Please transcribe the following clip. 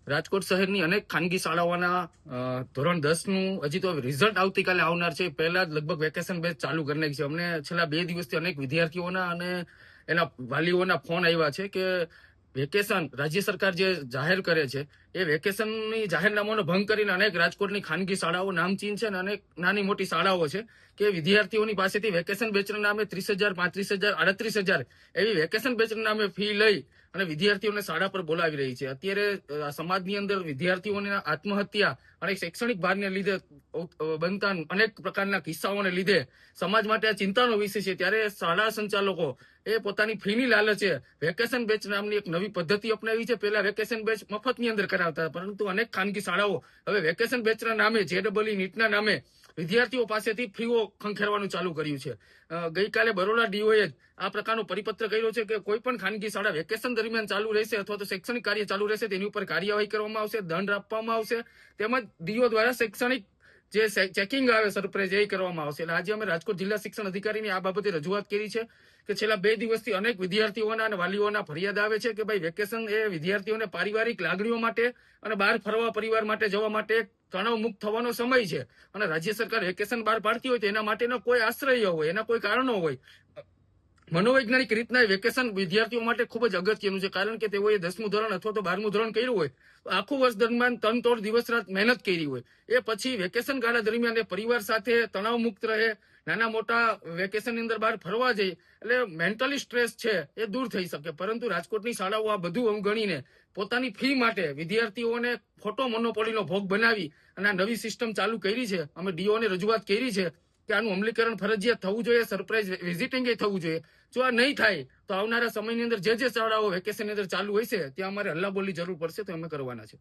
રાજકોટ શહેરની અનેક ખાનગી શાળાઓના ધોરણ 10નું હજી તો રિઝલ્ટ આવતીકાલે આવનાર છે. પહેલા જ લગભગ વેકેશન બેચ ચાલુ કરી નાખી છે. અમને છેલ્લા 2 દિવસથી અનેક વિદ્યાર્થીઓના અને એના વાલીઓના ફોન આવ્યા છે કે વેકેશન રાજ્ય સરકાર જે જાહેર કરે છે એ વેકેશનની જાહેરનામાનો ભંગ કરીને અનેક રાજકોટની ખાનગી શાળાઓ નામચીન છે અને અનેક નાની મોટી શાળાઓ છે કે વિદ્યાર્થીઓની પાસેથી વેકેશન બેચના નામે 30,000, 35,000, 38,000 એવી વેકેશન બેચના નામે ફી લઈ અને વિદ્યાર્થીઓને શાળા પર બોલાવી રહી છે. અત્યારે સમાજની અંદર વિદ્યાર્થીઓની આત્મહત્યા અને શૈક્ષણિક ભારને લીધે બનતા અનેક પ્રકારના કિસ્સાઓને લીધે સમાજ માટે આ ચિંતાનો વિષય છે. ત્યારે શાળા સંચાલકો એ પોતાની ફીની લાલચે વેકેશન બેચ નામની એક નવી પદ્ધતિ અપનાવી છે. પહેલા વેકેશન બેચ મફતની અંદર કરાવતા હતા, પરંતુ અનેક ખાનગી શાળાઓ હવે વેકેશન બેચના નામે JEE નીટના નામે વિદ્યાર્થીઓ પાસેથી ફીઓ ખંખેરવાનું ચાલુ કર્યું છે. ગઈકાલે બરોડા ડીઓએ આ પ્રકારનો પરિપત્ર કર્યો છે કે કોઈ પણ ખાનગી શાળા વેકેશન દરમિયાન ચાલુ રહેશે અથવા તો શૈક્ષણિક કાર્ય ચાલુ રહેશે તેની ઉપર કાર્યવાહી કરવામાં આવશે, દંડ આપવામાં આવશે, તેમજ ડીઓ દ્વારા શૈક્ષણિક જે ચેકિંગ આવે સરપ્રાઇઝ એ કરવામાં આવશે. એટલે આજે અમે રાજકોટ જિલ્લા શિક્ષણ અધિકારીની આ બાબતે રજૂઆત કરી છે કે છેલ્લા 2 દિવસથી અનેક વિદ્યાર્થીઓના અને વાલીઓના ફરિયાદ આવે છે કે ભાઈ વેકેશન એ વિદ્યાર્થીઓને પારિવારિક લાગણીઓ માટે અને બહાર ફરવા પરિવાર માટે જવા માટે તણાવ મુક્ત થવાનો સમય છે અને રાજ્ય સરકાર વેકેશન બહાર પાડતી હોય તો એના માટેનો કોઈ આશ્રય હોય, એના કોઈ કારણો હોય. મનોવૈજ્ઞાનિક રીતના વેકેશન વિદ્યાર્થીઓ માટે ખૂબ જ અગત્યનું છે, કારણ કે તેઓએ 10મું ધોરણ અથવા તો 12મું ધોરણ કર્યું હોય તો આખું વર્ષ દરમિયાન 3-3 દિવસ રાત મહેનત કરી હોય. એ પછી વેકેશન ગાળા દરમિયાન એ પરિવાર સાથે તણાવ મુક્ત રહે, નાના મોટા વેકેશનની અંદર બહાર ફરવા જાય એટલે મેન્ટલી સ્ટ્રેસ છે એ દૂર થઈ શકે. પરંતુ રાજકોટની શાળાઓ આ બધું અવગણીને પોતાની ફી માટે વિદ્યાર્થીઓને ખોટો મોનોપોલીનો ભોગ બનાવી અને આ નવી સિસ્ટમ ચાલુ કરી છે. અમે ડીઓને રજૂઆત કરી છે કે આનું અમલીકરણ ફરજિયાત થવું જોઈએ, સરપ્રાઇઝ વિઝિટિંગ થવું જોઈએ. જો આ નહીં થાય તો આવનારા સમયની અંદર જે શાળાઓ વેકેશનની અંદર ચાલુ હોય છે ત્યાં અમારે હલ્લાબોલની જરૂર પડશે તો અમે કરવાના છે.